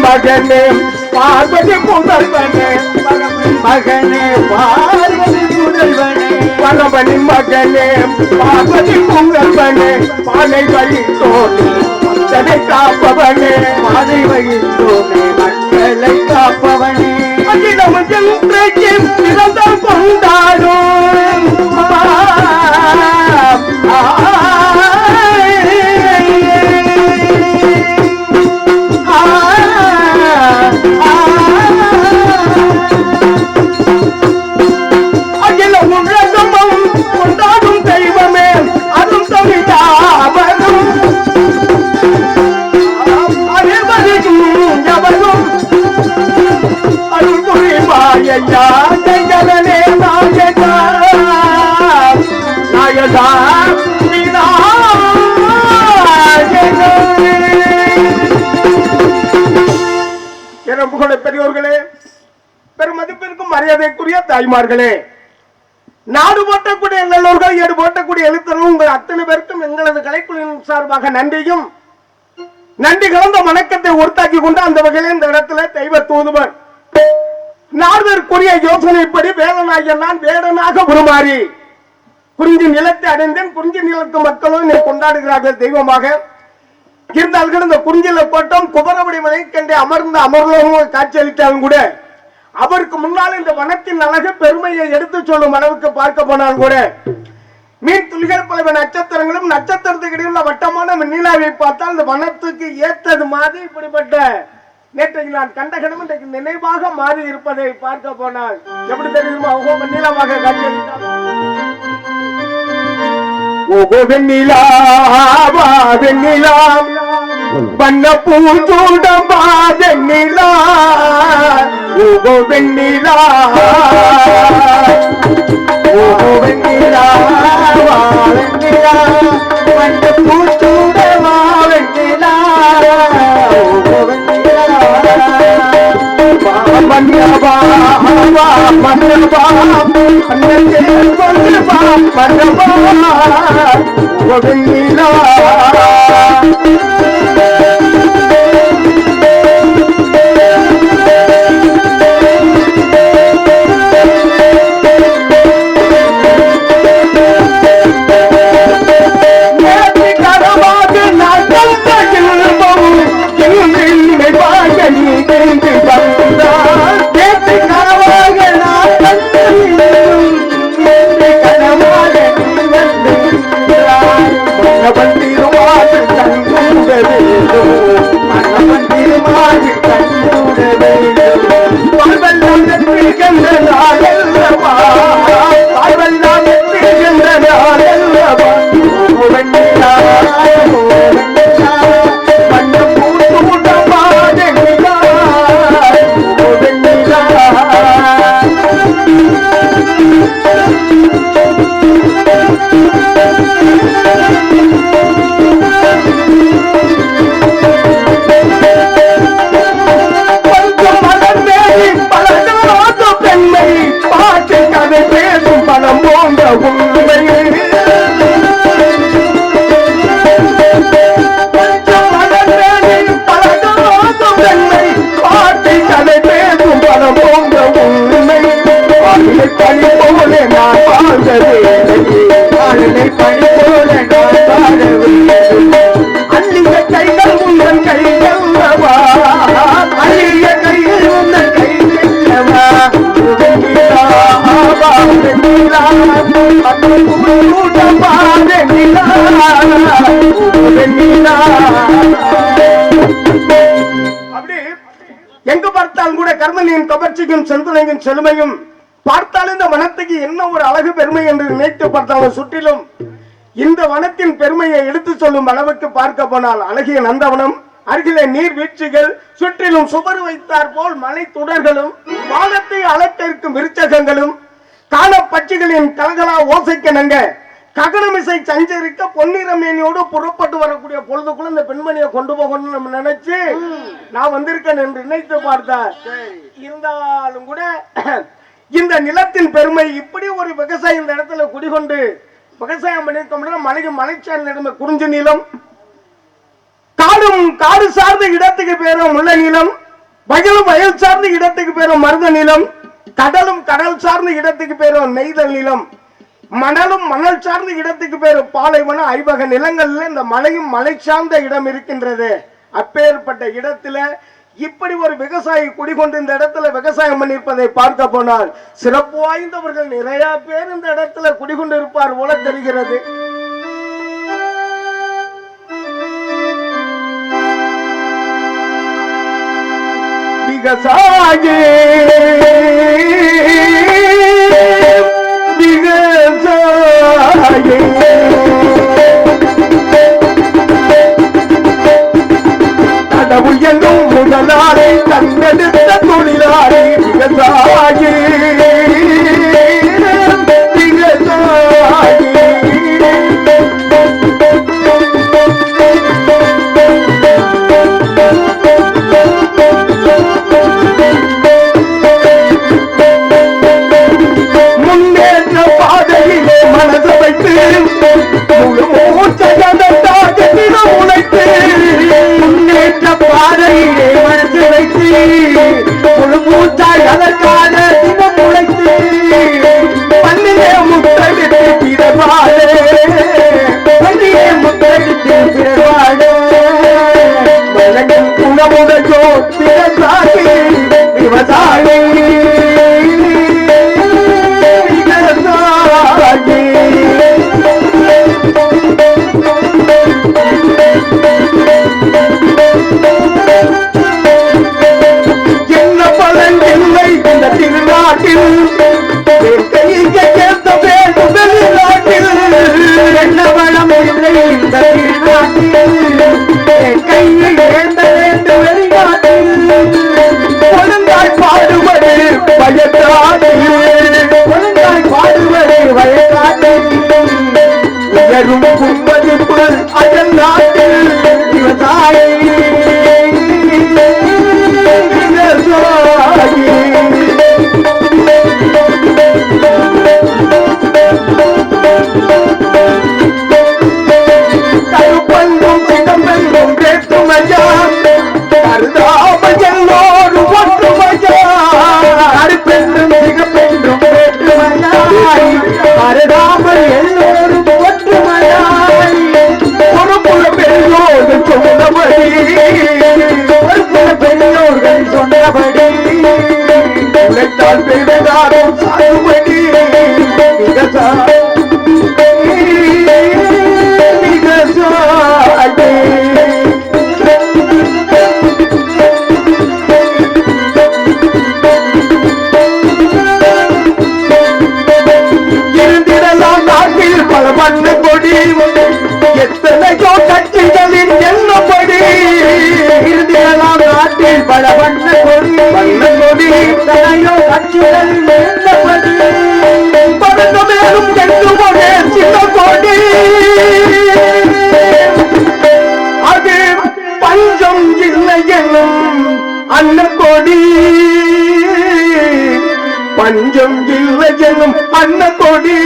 மகனே பார்வதி முதல்வனே மகனே பார்வதி முதல்வனே பரமணி மகனே பார்வதி முதல்வனே பானை வழித்தோனே மக்களை காப்பவனே பானை வழித்தோனே மக்களை காப்பவனே அகிலமும் பிறந்தால் கொண்டாடும் பெரியோர்களே, பெருமதிப்பிற்கும் மரியாதைக்குரிய தாய்மார்களே, நாடு போட்டக்கூடிய எங்களோர்கள் ஏடு போட்டக்கூடிய எழுத்தரும் உங்கள் அத்தனை பேருக்கும் எங்களது கலைக்குழுவின் சார்பாக நன்றியும் நன்றி கலந்த வணக்கத்தை உறுத்தாக்கி கொண்டு அந்த வகையில் இந்த இடத்துல தெய்வ தூதுவர் நாடுதற்குரிய யோசனைப்படி வேலனாகிய நான் வேடனாக உருமாறி குறிஞ்சி நிலத்தை அடைந்தேன். குறிஞ்சி நிலத்து மக்களும் கொண்டாடுகிறார்கள் தெய்வமாக இருந்தார்கள். இந்த குறிஞ்சில போட்டோம் குமரபடி மலை கண்டு அமர்ந்த அமர்லோகம் காட்சியளித்தாலும் கூட அவருக்கு முன்னால் இந்த வனத்தின் அழகு பெருமையை எடுத்து சொல்லும் அளவுக்கு பார்க்க போனால் கூட மீன் துளிகள் பல நட்சத்திரங்களும் நட்சத்திரத்துக்கு இடையுள்ள வட்டமான நீலாவை பார்த்தால் இந்த வனத்துக்கு ஏற்றது மாதிரி இப்படிப்பட்ட நேற்றைக்கு நான் கண்ட கணம் இன்றைக்கு நினைவாக மாறி இருப்பதை பார்க்க போனால் எப்படி தெரியுமா? நீளமாக காட்சியளித்தார். வெண்ணிலா வெண்ணிலா வண்ண பூச்சூடமா வெண்ணிலா வெண்ணிலா வெண்ணிலா வெண்ணிலா வண்ண பூச்சூடமா வெண்ணிலா மன்னவா மன்னவா வெண்ணிலா அப்படி எங்கு பார்த்தாலும் கூட கர்மனியின் கவர்ச்சிக்கும் செந்தனையும் செழுமையும் பார்த்தால் இந்த வனத்துக்கு என்ன ஒரு அழகு பெருமை என்று நினைத்து பார்த்தாலும் சுற்றிலும் இந்த வனத்தின் பெருமையை எடுத்து சொல்லும் அளவுக்கு பார்க்க போனால் அழகிய நந்தவனம், அருகிலே நீர்வீழ்ச்சிகள், சுற்றிலும் சுவர் வைத்தார் போல் மலை தொடர்களும், வானத்தை அளக்க இருக்கும் விருச்சகங்களும், காண பட்சிகளின் கலகலா ஓசைக்கணங்க ககனமிசை சஞ்சரிக்க பொன்னிறமேனியோடு புறப்பட்டு வரக்கூடிய பொழுதுக்குள்ள இந்த பெண்மணியை கொண்டு போகணும்னு நம்ம நினைச்சு நான் வந்திருக்கேன் என்று நினைத்து பார்த்தேன். இருந்தாலும் கூட இந்த நிலத்தின் பெருமை இப்படி ஒரு விவசாயம் இந்த இடத்துல குடிகொண்டு விவசாயம் பண்ணிருக்கோம்னா மலைக்கு மலைச்சார்ந்த இடமே குறிஞ்சி நிலம், காடு சார்ந்த இடத்துக்கு பேரும் முல்லை நிலம், வயலும் வயல் சார்ந்த இடத்துக்கு பேரும் மருத நிலம், கடலும் கடல் சார்ந்த இடத்துக்கு பேரும் நெய்தல் நிலம், மணலும் மணல் சார்ந்த இடத்துக்கு பேரும் பாலைவன ஐவக நிலங்கள்ல இந்த மலையும் மலை சார்ந்த இடம் இருக்கின்றது. அப்பேற்பட்ட இடத்துல இப்படி ஒரு விவசாயி குடிகொண்டு இந்த இடத்துல விவசாயம் பண்ணியிருப்பதை பார்க்க போனால் சிறப்பு வாய்ந்தவர்கள் நிறைய பேர் இந்த இடத்துல குடிகொண்டு இருப்பார் போல தெரிகிறது. விவசாயி கடவுள் என்னும் முதலாளி தன்னெடுத்த தொழிலாளி விவசாயி முன்னேற்ற பாதையிலே மனது வைத்து முழு உழைத்து முன்னேற்ற பாதையிலே மனது வைத்து முழு மூச்சாய் அதற்கான தினம் உழைத்து பள்ளியே முத்தடித்து பிறவாடு பள்ளியே முத்தடித்து பிறவாடு உணவுடையோ விவசாயி விவசாயி என்ன பலன் இல்லை இந்த திருநாட்டில் வெளிநாட்டில் என்ன வளம் இல்லை இந்த திருநாட்டில் கையில் ஏந்த வேண்டும் வெளிநாட்டில் ஒழுங்காய் பாடுவது வயக்காட்டில் ஒழுங்காய் பாடுவது வயக்காட்டில் உயரும் கும்பதிப்பு அயல் நாட்டில் விவசாயி கருப்பென்றும் சிகம்பென்றும் வேற்றுமையா கருதாமல் எல்லோரும் ஒற்றுமையா கருப்பென்றும் சிகப்பென்றும் வேற்றுமையாய் கருதாமல் எல்லோரும் ஒற்றுமையாய் பொறுப்புள்ள பெரியோர்கள் சொன்னபடி பொறுப்புள்ள பெரியோர்கள் சொன்னபடி உழைத்தால் பெருதாரும் சாகுபடி விவசாயி இருந்திடலாம் நாட்டில் பல வண்ண கொடி எத்தனையோ கட்சிகளின் எண்ணப்படி இருந்திடலாம் நாட்டில் பல வண்ண கொடி எத்தனையோ கட்சிகளின் எண்ணப்படி பறந்த மேலும் என்று ஒரே சில கொடி அது பஞ்சம் இல்லை என்னும் அன்னக்கொடி பஞ்சம் இல்லை என்னும் அன்னக்கொடி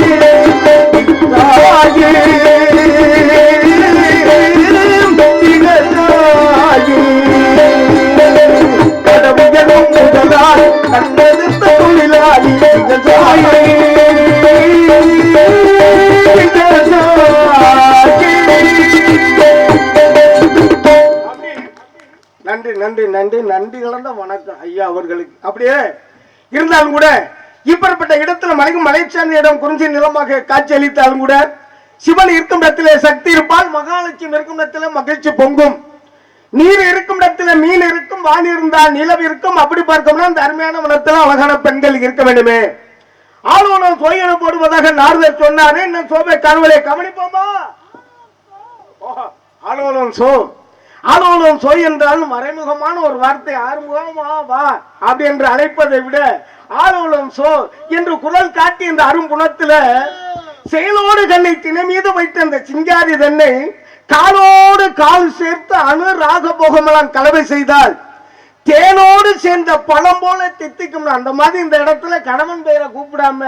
கடவுள் எனும் முதலாளி கண்டெடுத்த தொழிலாளி நன்றி நன்றி நன்றி நன்றி கலந்த வணக்கம் ஐயா அவர்களுக்கு. அப்படியே இருந்தாலும் கூட இப்படிப்பட்ட இடத்துல மலை சார்ந்த இடம் குறிஞ்சி நிலமாக காட்சி அளித்தாலும் கூட சிவன் இருக்கும் இடத்திலே சக்தி இருப்பால், மகாலட்சுமி இருக்கும் இடத்துல மகிழ்ச்சி பொங்கும். நீர் இருக்கும் இடத்துல மீன் இருக்கும், வான் இருந்தால் நிலவு இருக்கும். அப்படி பார்க்கணும்னா அந்த அருமையான வனத்துல அழகான பெண்கள் இருக்க வேண்டுமே. ஆளுநர் சோயனை போடுவதாக நாரதர் சொன்னாரு. இன்னும் சோபை கனவுகளை கவனிப்போமா? ஆளுநர் சோய் என்றால் மறைமுகமான ஒரு வார்த்தை. ஆறுமுகமா வா அப்படி என்று அழைப்பதை விட ஆளுநர் சோ என்று குரல் காட்டி இந்த அரும்புணத்துல செயலோடு கண்ணை திணை மீது வைத்த அந்த சிங்காரி தன்னை காலோடு கால் சேர்த்து அணு ராக போகமெல்லாம் கலவை செய்தால் தேனோடு சேர்ந்த பழம் போல தித்திக்கும். அந்த மாதிரி இந்த இடத்துல கணவன் பெயரை கூப்பிடாம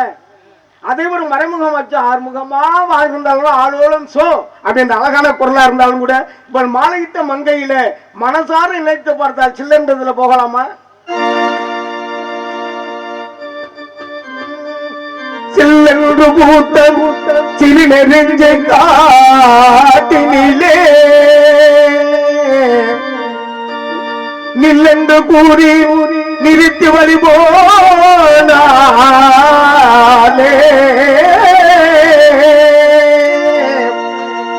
அதே ஒரு மறைமுகம் வச்சு ஆறுமுகமா வாழ்ந்தாலும் ஆளுவலும் சோ அப்படின்ற அழகான குரலா இருந்தாலும் கூட இப்ப மாலையிட்ட மங்கையில மனசார நினைத்து பார்த்தால் சில்லன்றதுல போகலாமா? சில்லென்று பூத்த சிறு நெருஞ்சை காட்டினிலே நில்லென்று கூறி நிறுத்தி வழிபோனாலே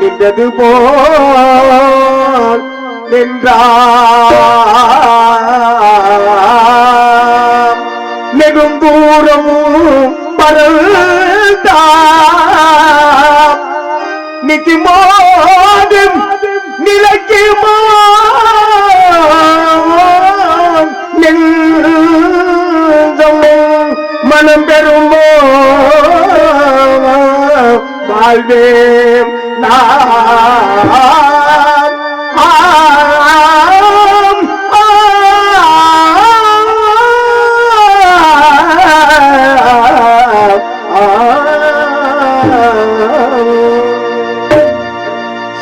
நின்றது போல் நின்றார் நெடுந்தூரமும் பரல்தார் நித்திமோதும் நிலைக்கு மனம் பெறுமோ வாழ்வே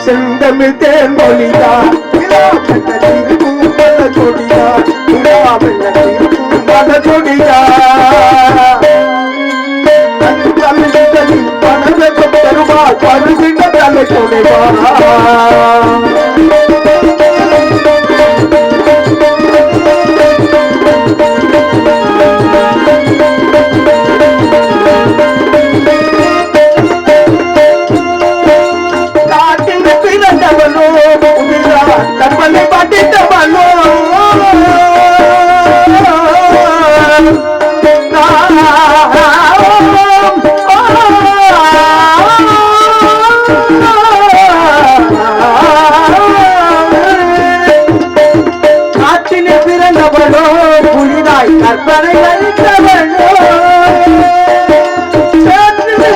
செந்தமிழ் தேன் மொழியா கொடியா கொடியா தருவார் பருகின்ற தலை கொடைவா கற்பனை அளித்தவனோ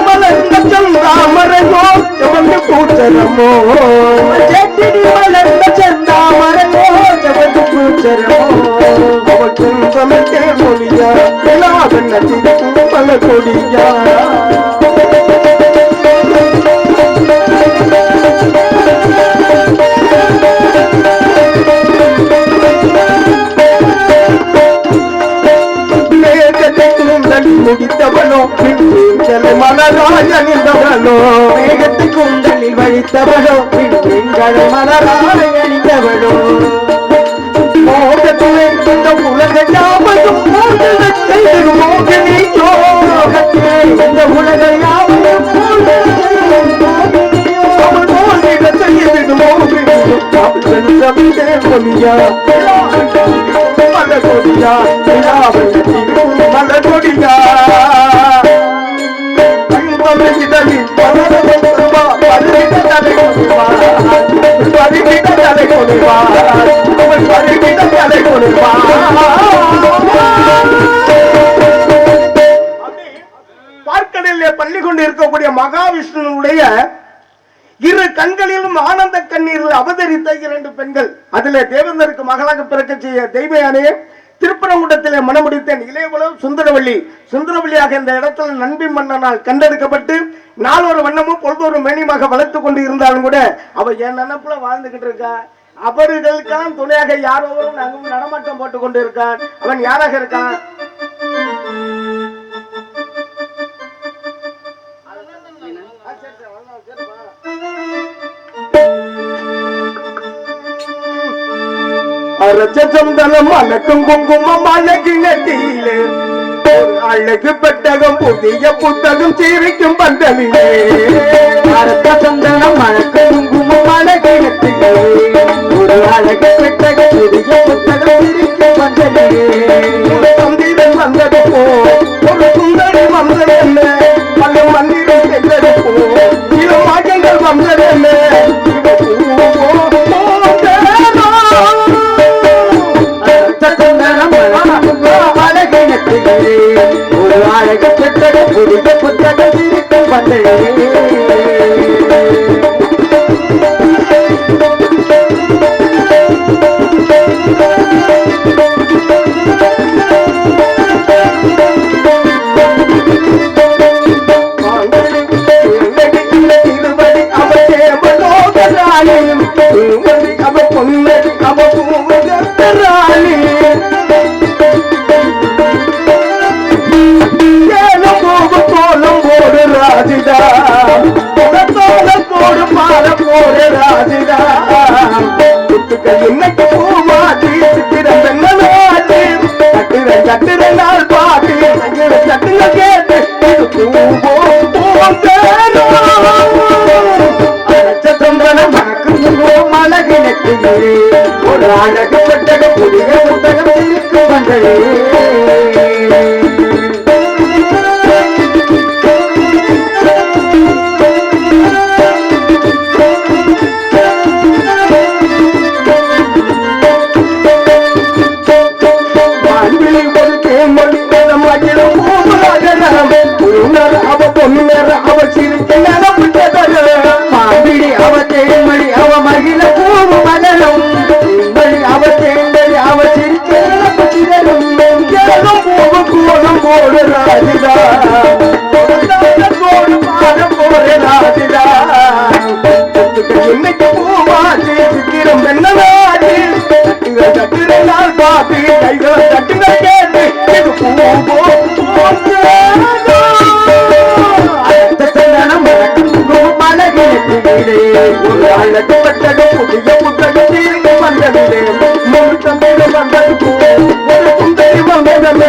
மலர்ந்த செந்தாமரையோ செவந்து பூச்சரமோ மலர்ந்த செந்தாமரையோ செவந்து பூச்சரமோ அவற்றின் சமைக்கே மொழியா எல்லாவற்றிற்கும் பல கொடியா முடித்தவனோ மலராயணிந்தவனோ மேகத்து குண்டலில் வழித்தவனோ பெண்களை மலராயணிந்தவனோ மோகத்திலே இந்த உலக யாவதும் மோகனியோ இந்த உலக யாவதும் கொடியா மலகொடியா மலகொடியா பார்க்கடலிலே பள்ளி கொண்டு இருக்கக்கூடிய மகாவிஷ்ணுடைய இரு கண்களிலும் ஆனந்த கண்ணீரில் அவதரித்த இரண்டு பெண்கள். அதிலே தேவேந்தருக்கு மகளாக பிறக்க செய்ய தெய்வ யானையை திருப்பரங்குன்றத்திலே மணமுடித்தேன் இளையகுலம் சுந்தரவள்ளியாக இந்த இடத்துல நன்பி மன்னனால் கண்டெடுக்கப்பட்டு நாளொரு வண்ணமும் பொழுதொரு மேனியமாக வளர்த்து கொண்டு இருந்தாலும் கூட அவ என் நினைப்புல வாழ்ந்துகிட்டு இருக்கா. அவர்களுக்கெல்லாம் துணையாக யாரோ நாங்கள் நடமாட்டம் போட்டுக் கொண்டு இருக்கான். அவன் யாராக இருக்கான்? அரச்சம் தலம் அலக்கும் குங்குமம் அழகி நெட்டியிலே அழகு பெட்டகம் புதிய புத்தகம் சீரிக்கும் பந்தலிலே அரத்த சந்தனம் மழக்கு குங்குமம் அழகிடத்திலே ஒரு அழகு பெட்டகம் புதிய புத்தகம் சீரிக்கும் பந்தலிலே சந்திரன் வந்தது போ ஒரு சுந்தரி வந்தது என்ன பல மந்திரம் சென்றது போ சில மாற்றங்கள் வந்தது என்ன ஒரு அழகு புத்தகம் புதிய புத்தகம் இருக்கும் பந்தலே அவ பொன்னதி அவ பூமி ராஜிதா கோடு பால போடு ராஜிதா இன்னைக்கு பூமாட்டி சித்திரம் பெண்ணாட்டி கட்டுற நாள் பாட்டி சட்டுங்க கேட்டு ஒரு அழகு பெட்டகம் புதிய புத்தகம் இருக்கும் பந்தலே அவ பொன்னர் அவ சிரிக்க மாம்பிடி அவ தேன்மொழி அவ மகிழ பூவு மலரும் அவ தேன்மொழி அவ சிரிக்க பூவு கோலம் போடு ராஜிதா கோடு பாடம் போடு ராஜிதா இன்னைக்கு பூமாட்டி சித்திரம் பெண்ணாட்டி கட்டுற நாள் பாட்டி கைகளை கட்டுங்க கேட்டு ஒரு அழகு பெட்டகம் புதிய புத்தகம் தீர்ந்து வந்ததிலே முழு தந்தையில வந்தது போ ஒரு சுந்தரி வந்ததல்ல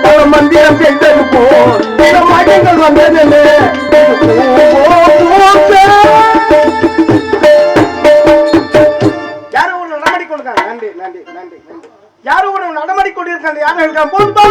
பல மந்திரம் செய்தது போ சில மகங்கள் வந்ததில்ல யாரும் ஒரு நடமாடி கொண்டிருக்காங்க நன்றி நன்றி நன்றி நன்றி யாரும் ஒரு நடமாடி கொண்டிருக்காங்க யாரும் இருக்காங்க போதுமா